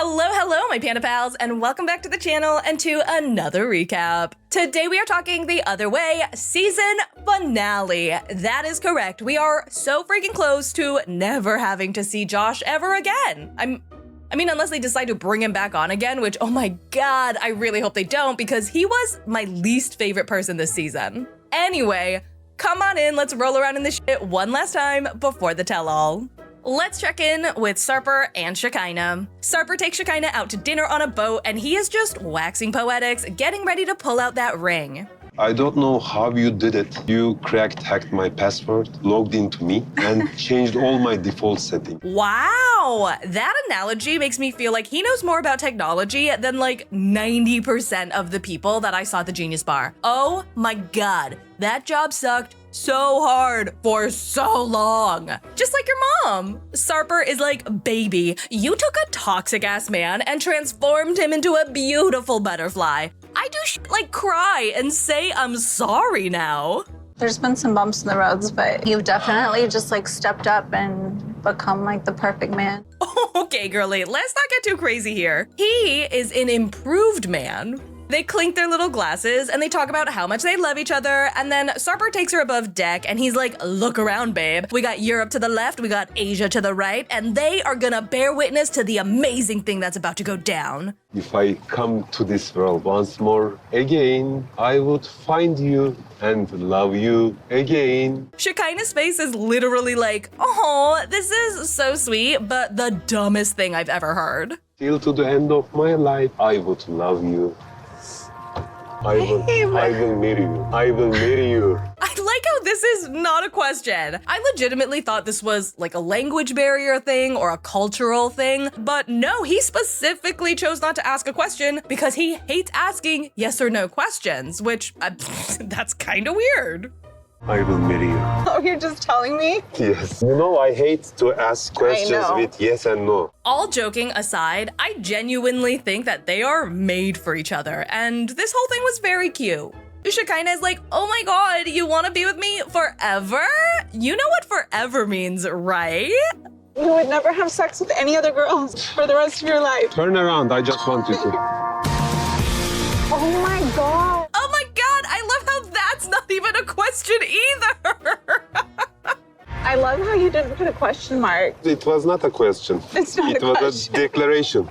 Hello, my Panda Pals, and welcome back to the channel and to another recap. Today we are talking The Other Way season finale. That is correct. We are so freaking close to never having to see Josh ever again. I mean, unless they decide to bring him back on again, which, oh my God, I really hope they don't, because he was my least favorite person this season. Anyway, come on in, let's roll around in this shit one last time before the tell-all. Let's check in with Sarper and Shekinah. Sarper takes Shekinah out to dinner on a boat, and he is just waxing poetics, getting ready to pull out that ring. I don't know how you did it. You hacked my password, logged into me, and changed all my default settings. Wow, that analogy makes me feel like he knows more about technology than like 90% of the people that I saw at the Genius Bar. Oh my God, that job sucked so hard for so long. Just like your mom. Sarper is like, baby, you took a toxic ass man and transformed him into a beautiful butterfly. I do shit like cry and say I'm sorry now. There's been some bumps in the roads, but you've definitely just like stepped up and become like the perfect man. Okay, girlie, let's not get too crazy here. He is an improved man. They clink their little glasses and they talk about how much they love each other, and then Sarper takes her above deck and he's like, look around, babe. We got Europe to the left, we got Asia to the right, and they are gonna bear witness to the amazing thing that's about to go down. If I come to this world once more again, I would find you and love you again. Shekinah's face is literally like, oh, this is so sweet, but the dumbest thing I've ever heard. Till to the end of my life, I would love you. I will marry you. I will marry you. I like how this is not a question. I legitimately thought this was like a language barrier thing or a cultural thing, but no, he specifically chose not to ask a question because he hates asking yes or no questions, which that's kind of weird. I will marry you. Oh, you're just telling me? Yes. You know, I hate to ask questions with yes and no. All joking aside, I genuinely think that they are made for each other, and this whole thing was very cute. Shekinah is like, oh my God, you want to be with me forever? You know what forever means, right? You would never have sex with any other girls for the rest of your life. Turn around, I just want you to. Oh my God. Oh my God, I love how that's not even a question either. I love how you didn't put a question mark. It was not a question. It's not It a was question. a declaration.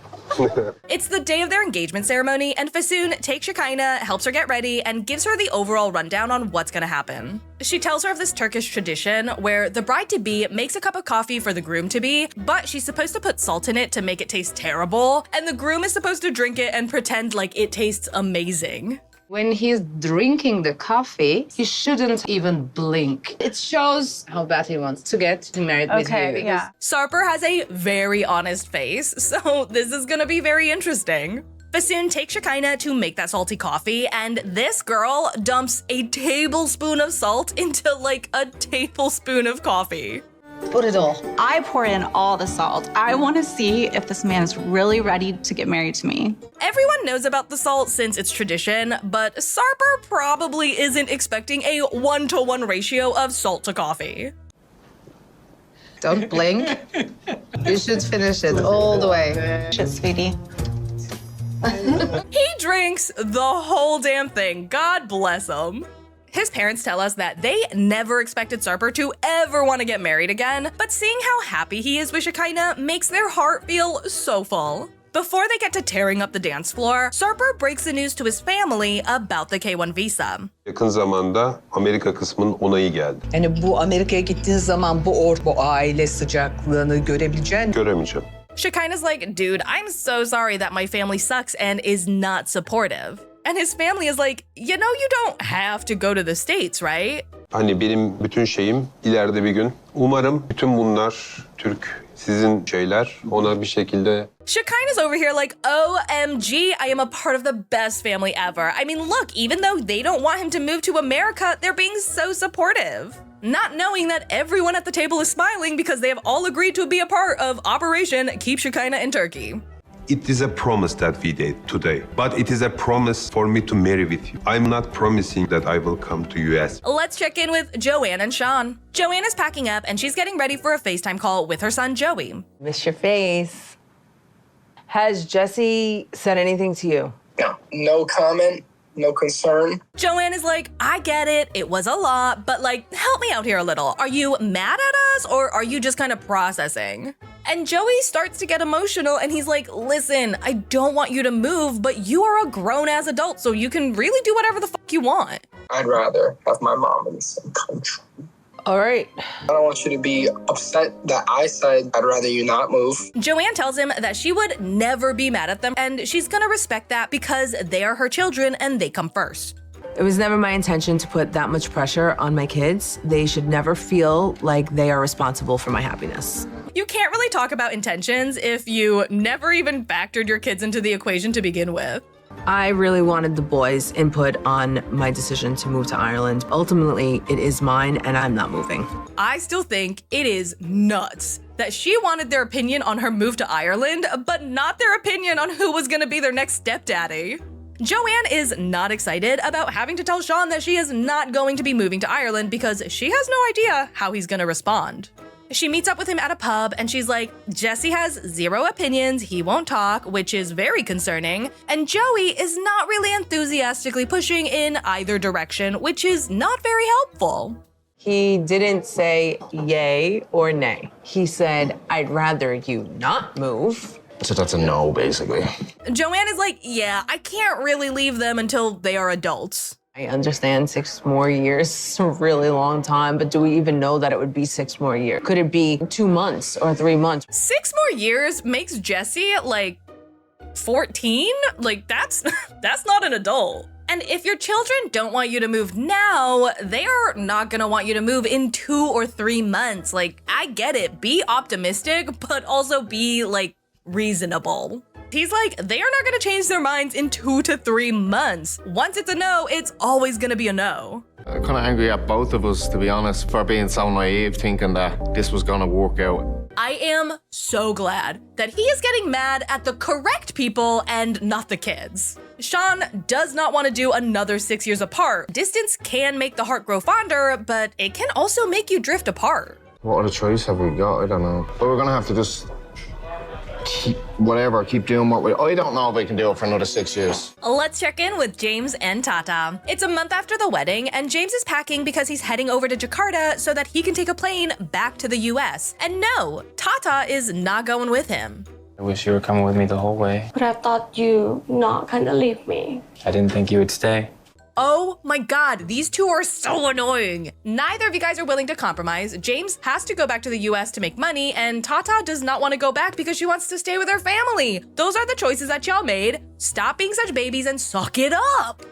It's the day of their engagement ceremony, and Fasoon takes Shekinah, helps her get ready, and gives her the overall rundown on what's gonna happen. She tells her of this Turkish tradition where the bride-to-be makes a cup of coffee for the groom-to-be, but she's supposed to put salt in it to make it taste terrible, and the groom is supposed to drink it and pretend like it tastes amazing. When he's drinking the coffee, he shouldn't even blink. It shows how bad he wants to get married with you. Okay, yeah. Sarper has a very honest face, so this is gonna be very interesting. Fasoon takes Shekinah to make that salty coffee, and this girl dumps a tablespoon of salt into like a tablespoon of coffee. Put it all. I pour in all the salt. I want to see if this man is really ready to get married to me. Everyone knows about the salt since it's tradition, but Sarper probably isn't expecting a 1-to-1 ratio of salt to coffee. Don't blink. You should finish it all the way. Shit, sweetie. He drinks the whole damn thing. God bless him. His parents tell us that they never expected Sarper to ever want to get married again, but seeing how happy he is with Shekinah makes their heart feel so full. Before they get to tearing up the dance floor, Sarper breaks the news to his family about the K-1 visa. Yakın zamanda Amerika kısmının onayı geldi. Yani bu Amerika'ya gittiğin zaman bu aile sıcaklığını görebileceğin. Göremeyeceğim. Shekinah's like, dude, I'm so sorry that my family sucks and is not supportive. And his family is like, you know, you don't have to go to the States, right? Hani benim bütün şeyim ileride bir gün. Umarım bütün bunlar Türk sizin şeyler ona bir şekilde. Shekinah's over here like, OMG, I am a part of the best family ever. I mean, look, even though they don't want him to move to America, they're being so supportive. Not knowing that everyone at the table is smiling because they have all agreed to be a part of Operation Keep Shekinah in Turkey. It is a promise that we did today, but it is a promise for me to marry with you. I'm not promising that I will come to US. Let's check in with Joanne and Sean. Joanne is packing up and she's getting ready for a FaceTime call with her son, Joey. Miss your face. Has Jesse said anything to you? No comment, no concern. Joanne is like, I get it, it was a lot, but like, help me out here a little. Are you mad at us or are you just kind of processing? And Joey starts to get emotional and he's like, listen, I don't want you to move, but you are a grown-ass adult, so you can really do whatever the fuck you want. I'd rather have my mom in the same country. All right. I don't want you to be upset that I said I'd rather you not move. Joanne tells him that she would never be mad at them and she's gonna respect that because they are her children and they come first. It was never my intention to put that much pressure on my kids. They should never feel like they are responsible for my happiness. You can't really talk about intentions if you never even factored your kids into the equation to begin with. I really wanted the boys' input on my decision to move to Ireland. Ultimately, it is mine and I'm not moving. I still think it is nuts that she wanted their opinion on her move to Ireland, but not their opinion on who was gonna be their next stepdaddy. Joanne is not excited about having to tell Sean that she is not going to be moving to Ireland because she has no idea how he's gonna respond. She meets up with him at a pub and she's like, Jesse has zero opinions, he won't talk, which is very concerning, and Joey is not really enthusiastically pushing in either direction, which is not very helpful. He didn't say yay or nay. He said, I'd rather you not move. So that's a no, basically. Joanne is like, yeah, I can't really leave them until they are adults. I understand 6 more years is a really long time, but do we even know that it would be 6 more years? Could it be 2 months or 3 months? 6 more years makes Jesse like 14? Like that's not an adult. And if your children don't want you to move now, they are not gonna want you to move in 2 or 3 months. Like, I get it, be optimistic, but also be like reasonable. He's like, they are not gonna change their minds in 2 to 3 months. Once it's a no, it's always gonna be a no. I'm kind of angry at both of us, to be honest, for being so naive, thinking that this was gonna work out. I am so glad that he is getting mad at the correct people and not the kids. Sean does not want to do another 6 years apart. Distance can make the heart grow fonder, but it can also make you drift apart. What other choice have we got? I don't know. But we're gonna have to just keep doing what we... I don't know if we can do it for another 6 years. Let's check in with James and Tata. It's a month after the wedding, and James is packing because he's heading over to Jakarta so that he can take a plane back to the US. And no, Tata is not going with him. I wish you were coming with me the whole way. But I thought you not gonna leave me. I didn't think you would stay. Oh my god, these two are so annoying. Neither of you guys are willing to compromise. James has to go back to the US to make money, and Tata does not want to go back because she wants to stay with her family. Those are the choices that y'all made. Stop being such babies and suck it up.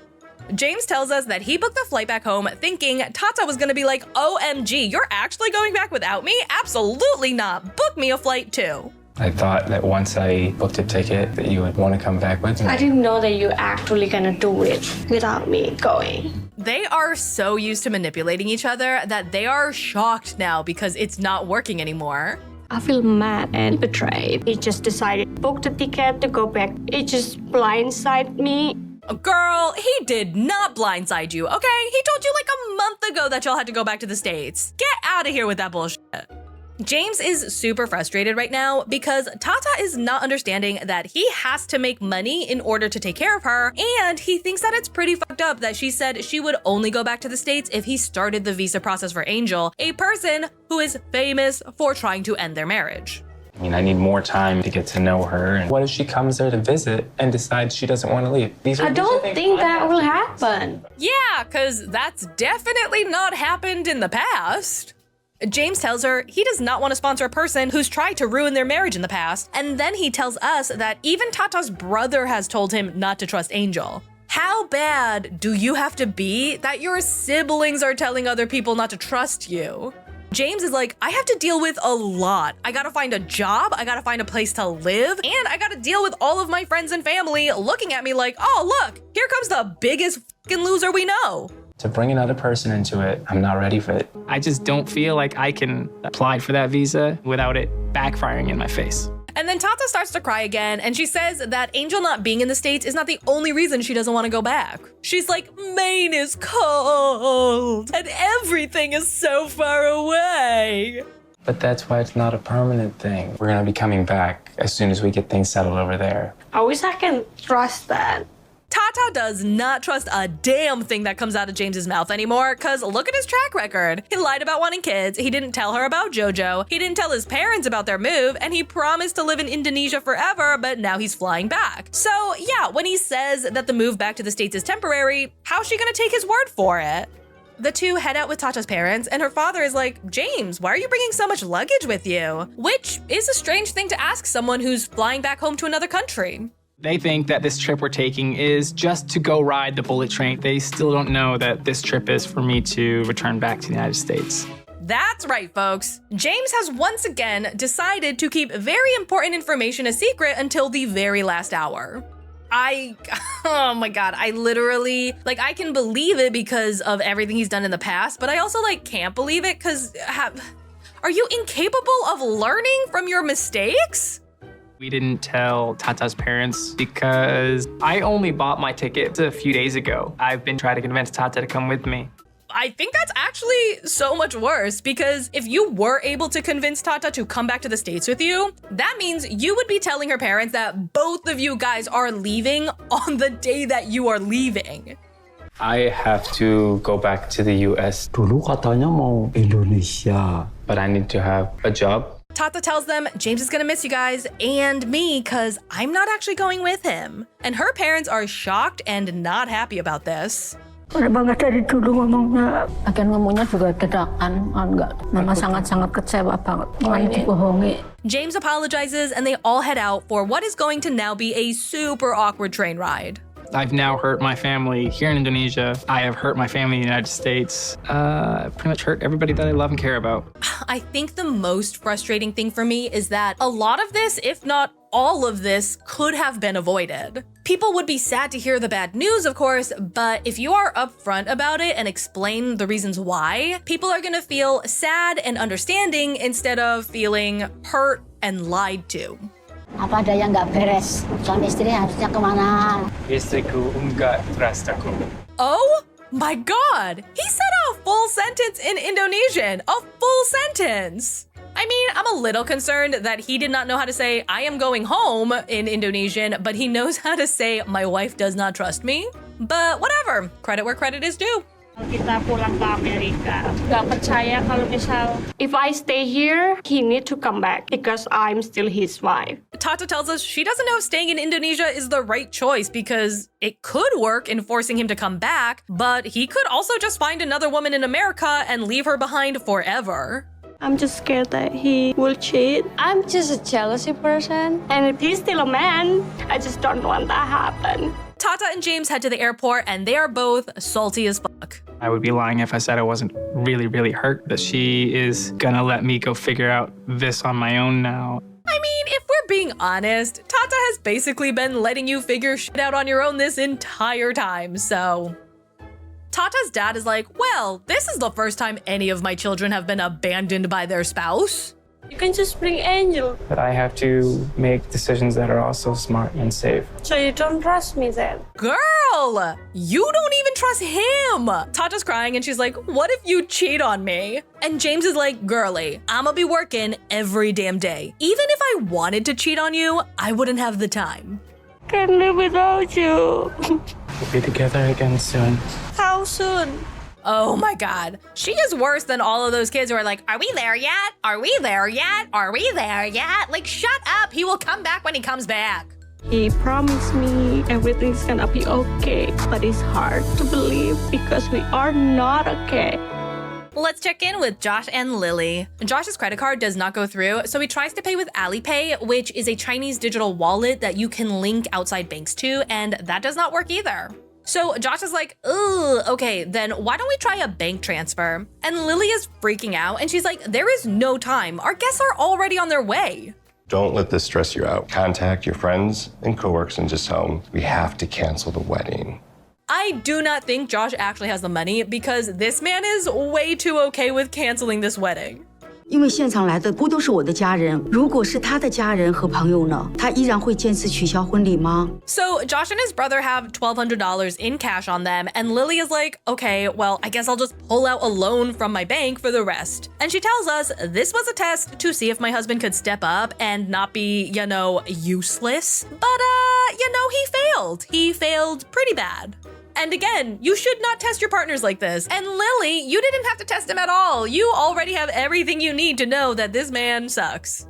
James tells us that he booked the flight back home thinking Tata was gonna be like, OMG, you're actually going back without me? Absolutely not. Book me a flight too. I thought that once I booked a ticket that you would want to come back with me. I didn't know that you actually gonna do it without me going. They are so used to manipulating each other that they are shocked now because it's not working anymore. I feel mad and betrayed. He just decided to book the ticket to go back. It just blindsided me. Girl, he did not blindside you, okay? He told you like a month ago that y'all had to go back to the States. Get out of here with that bullshit. James is super frustrated right now because Tata is not understanding that he has to make money in order to take care of her, and he thinks that it's pretty fucked up that she said she would only go back to the States if he started the visa process for Angel, a person who is famous for trying to end their marriage. I mean, I need more time to get to know her. And what if she comes there to visit and decides she doesn't want to leave? I don't think that will happen. Yeah, because that's definitely not happened in the past. James tells her he does not want to sponsor a person who's tried to ruin their marriage in the past, and then he tells us that even Tata's brother has told him not to trust Angel. How bad do you have to be that your siblings are telling other people not to trust you? James is like, I have to deal with a lot. I gotta find a job, I gotta find a place to live, and I gotta deal with all of my friends and family looking at me like, oh look, here comes the biggest fucking loser we know. To bring another person into it, I'm not ready for it. I just don't feel like I can apply for that visa without it backfiring in my face. And then Tata starts to cry again, and she says that Angel not being in the States is not the only reason she doesn't want to go back. She's like, Maine is cold, and everything is so far away. But that's why it's not a permanent thing. We're gonna be coming back as soon as we get things settled over there. I wish I can trust that. Tata does not trust a damn thing that comes out of James's mouth anymore, because look at his track record. He lied about wanting kids, he didn't tell her about JoJo, he didn't tell his parents about their move, and he promised to live in Indonesia forever, but now he's flying back. So yeah, when he says that the move back to the States is temporary, how's she gonna take his word for it? The two head out with Tata's parents, and her father is like, James, why are you bringing so much luggage with you? Which is a strange thing to ask someone who's flying back home to another country. They think that this trip we're taking is just to go ride the bullet train. They still don't know that this trip is for me to return back to the United States. That's right, folks. James has once again decided to keep very important information a secret until the very last hour. Oh my God, I literally, I can believe it because of everything he's done in the past, but I also can't believe it because are you incapable of learning from your mistakes? We didn't tell Tata's parents because I only bought my ticket a few days ago. I've been trying to convince Tata to come with me. I think that's actually so much worse because if you were able to convince Tata to come back to the States with you, that means you would be telling her parents that both of you guys are leaving on the day that you are leaving. I have to go back to the US. Dulu katanya mau Indonesia. But I need to have a job. Tata tells them James is gonna miss you guys and me because I'm not actually going with him. And her parents are shocked and not happy about this. Banget dari dulu ngomongnya. Akhirnya ngomongnya juga dadakan, enggak. Mama sangat-sangat kecewa banget. Mulai dibohongi. James apologizes and they all head out for what is going to now be a super awkward train ride. I've now hurt my family here in Indonesia. I have hurt my family in the United States. Pretty much hurt everybody that I love and care about. I think the most frustrating thing for me is that a lot of this, if not all of this, could have been avoided. People would be sad to hear the bad news, of course, but if you are upfront about it and explain the reasons why, people are gonna feel sad and understanding instead of feeling hurt and lied to. Apa ada yang nggak beres? Suami istri harusnya kemana? Istriku enggak trust aku. Oh my God! He said a full sentence in Indonesian! A full sentence! I mean, I'm a little concerned that he did not know how to say, I am going home in Indonesian, but he knows how to say, my wife does not trust me. But whatever, credit where credit is due. Kita pulang ke Amerika. Gak percaya kalau misal if I stay here, he need to come back because I'm still his wife. Tata tells us she doesn't know if staying in Indonesia is the right choice because it could work in forcing him to come back, but he could also just find another woman in America and leave her behind forever. I'm just scared that he will cheat. I'm just a jealousy person. And if he's still a man, I just don't want that happen. Tata and James head to the airport and they are both salty as fuck. I would be lying if I said I wasn't really, really hurt that she is gonna let me go figure out this on my own now. I mean, if we're being honest, Tata has basically been letting you figure shit out on your own this entire time, so... Tata's dad is like, well, this is the first time any of my children have been abandoned by their spouse. You can just bring Angel. But I have to make decisions that are also smart and safe. So you don't trust me then? Girl, you don't even trust him. Tata's crying and she's like, what if you cheat on me? And James is like, girly, I'ma be working every damn day. Even if I wanted to cheat on you, I wouldn't have the time. Can't live without you. We'll be together again soon. How soon? Oh my God. She is worse than all of those kids who are like, are we there yet? Are we there yet? Are we there yet? Like, shut up. He will come back when he comes back. He promised me everything's gonna be okay, but it's hard to believe because we are not okay. Let's check in with Josh and Lily. Josh's credit card does not go through, so he tries to pay with Alipay, which is a Chinese digital wallet that you can link outside banks to, and that does not work either. So Josh is like, ugh, okay, then why don't we try a bank transfer? And Lily is freaking out and she's like, there is no time. Our guests are already on their way. Don't let this stress you out. Contact your friends and coworkers and just tell them we have to cancel the wedding. I do not think Josh actually has the money because this man is way too okay with canceling this wedding. 因为现场来的不都是我的家人，如果是他的家人和朋友呢，他依然会坚持取消婚礼吗？ So Josh and his brother have $1,200 in cash on them, and Lily is like, okay, well, I guess I'll just pull out a loan from my bank for the rest. And she tells us this was a test to see if my husband could step up and not be, you know, useless. But, you know, he failed. He failed pretty bad. And again, you should not test your partners like this. And Lily, you didn't have to test him at all. You already have everything you need to know that this man sucks.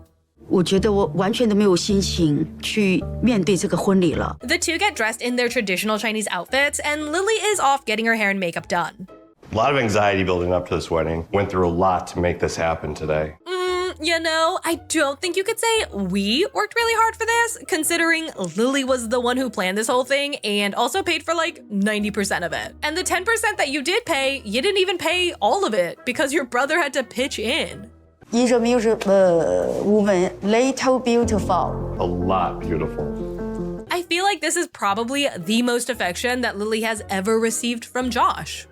我觉得我完全都没有心情去面对这个婚礼了。 The two get dressed in their traditional Chinese outfits, and Lily is off getting her hair and makeup done. A lot of anxiety building up to this wedding. Went through a lot to make this happen today. You know, I don't think you could say we worked really hard for this, considering Lily was the one who planned this whole thing and also paid for like 90% of it. And the 10% that you did pay, you didn't even pay all of it because your brother had to pitch in. Is a woman little beautiful. A lot beautiful. I feel like this is probably the most affection that Lily has ever received from Josh.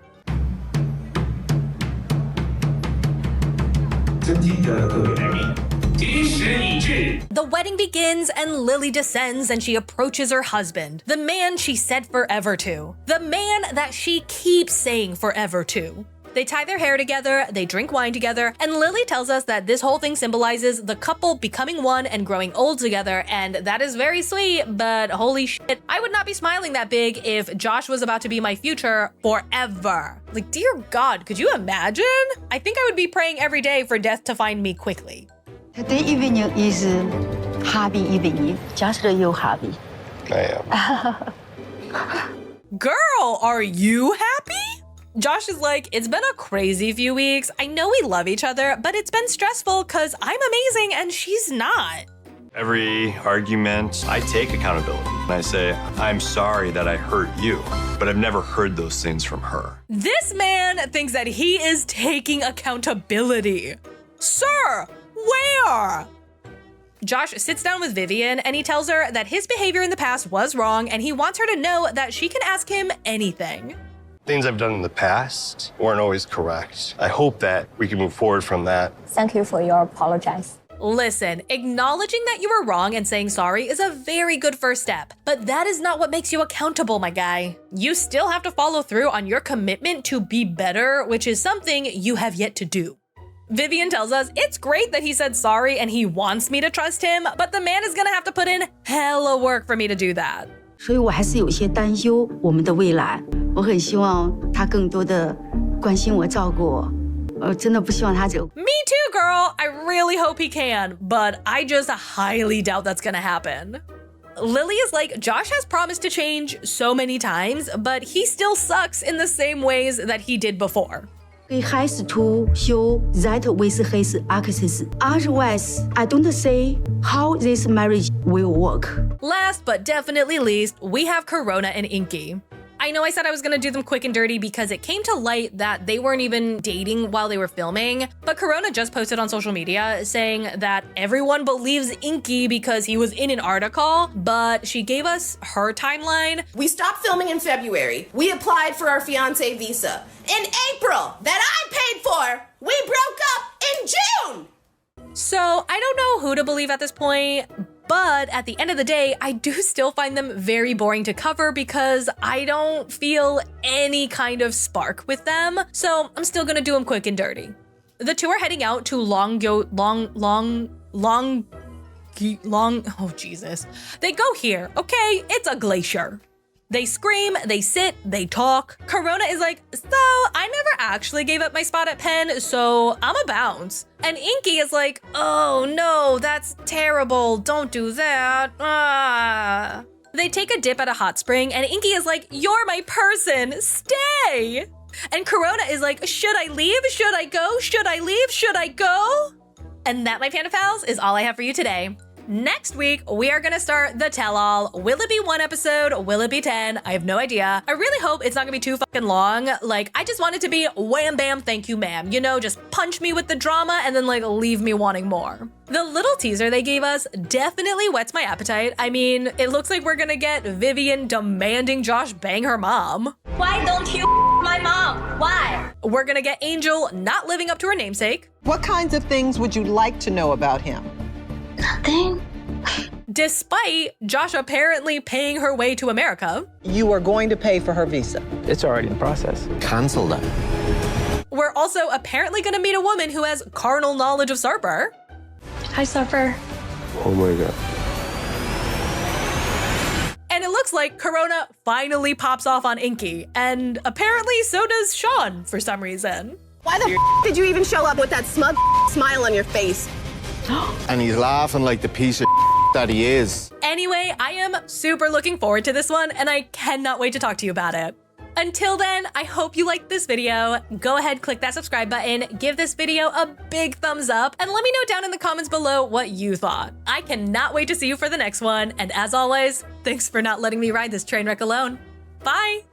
The wedding begins and Lily descends and she approaches her husband, the man she said forever to, the man that she keeps saying forever to. They tie their hair together, they drink wine together, and Lily tells us that this whole thing symbolizes the couple becoming one and growing old together, and that is very sweet, but holy shit, I would not be smiling that big if Josh was about to be my future forever. Like, dear God, could you imagine? I think I would be praying every day for death to find me quickly. Today evening is happy evening. Just you happy. I am. Girl, are you happy? Josh is like, it's been a crazy few weeks. I know we love each other, but it's been stressful because I'm amazing and she's not. Every argument, I take accountability. I say, I'm sorry that I hurt you, but I've never heard those things from her. This man thinks that he is taking accountability. Sir, where? Josh sits down with Vivian and he tells her that his behavior in the past was wrong and he wants her to know that she can ask him anything. Things I've done in the past weren't always correct. I hope that we can move forward from that. Thank you for your apologize. Listen, acknowledging that you were wrong and saying sorry is a very good first step, but that is not what makes you accountable, my guy. You still have to follow through on your commitment to be better, which is something you have yet to do. Vivian tells us it's great that he said sorry and he wants me to trust him, but the man is gonna have to put in hella work for me to do that. 所以我还是有些担忧我们的未来。我很希望他更多的关心我、照顾我。真的不希望他走。Me too, girl. I really hope he can, but I just highly doubt that's gonna happen. Lily is like, Josh has promised to change so many times, but he still sucks in the same ways that he did before. He has to show that with his actions. Otherwise, I don't see how this marriage will work. Last but definitely least, we have Corona and Ingi. I know I said I was gonna do them quick and dirty because it came to light that they weren't even dating while they were filming, but Corona just posted on social media saying that everyone believes Ingi because he was in an article, but she gave us her timeline. We stopped filming in February. We applied for our fiancé visa. In April, that I paid for, we broke up in June! So I don't know who to believe at this point, but at the end of the day, I do still find them very boring to cover because I don't feel any kind of spark with them. So I'm still gonna do them quick and dirty. The two are heading out to oh Jesus. They go here, okay? It's a glacier. They scream, they sit, they talk. Corona is like, so I never actually gave up my spot at Penn, so I'm a bounce. And Ingi is like, oh no, that's terrible. Don't do that. Ah. They take a dip at a hot spring and Ingi is like, you're my person, stay. And Corona is like, should I leave? Should I go? Should I leave? Should I go? And that, my Panda Pals, is all I have for you today. Next week, we are gonna start the tell-all. Will it be 1 episode? Will it be 10? I have no idea. I really hope it's not gonna be too fucking long. Like, I just want it to be wham bam, thank you ma'am. You know, just punch me with the drama and then like leave me wanting more. The little teaser they gave us definitely whets my appetite. I mean, it looks like we're gonna get Vivian demanding Josh bang her mom. Why don't you my mom? Why? We're gonna get Angel not living up to her namesake. What kinds of things would you like to know about him? Nothing. Despite Josh apparently paying her way to America. You are going to pay for her visa. It's already in process. Cancel that. We're also apparently gonna meet a woman who has carnal knowledge of Sarper. Hi, Sarper. Oh my God. And it looks like Corona finally pops off on Ingi, and apparently so does Sean for some reason. Why the did you even show up with that smug smile on your face? And he's laughing like the piece of that he is. Anyway, I am super looking forward to this one, and I cannot wait to talk to you about it. Until then, I hope you liked this video. Go ahead, click that subscribe button, give this video a big thumbs up, and let me know down in the comments below what you thought. I cannot wait to see you for the next one, and as always, thanks for not letting me ride this train wreck alone. Bye!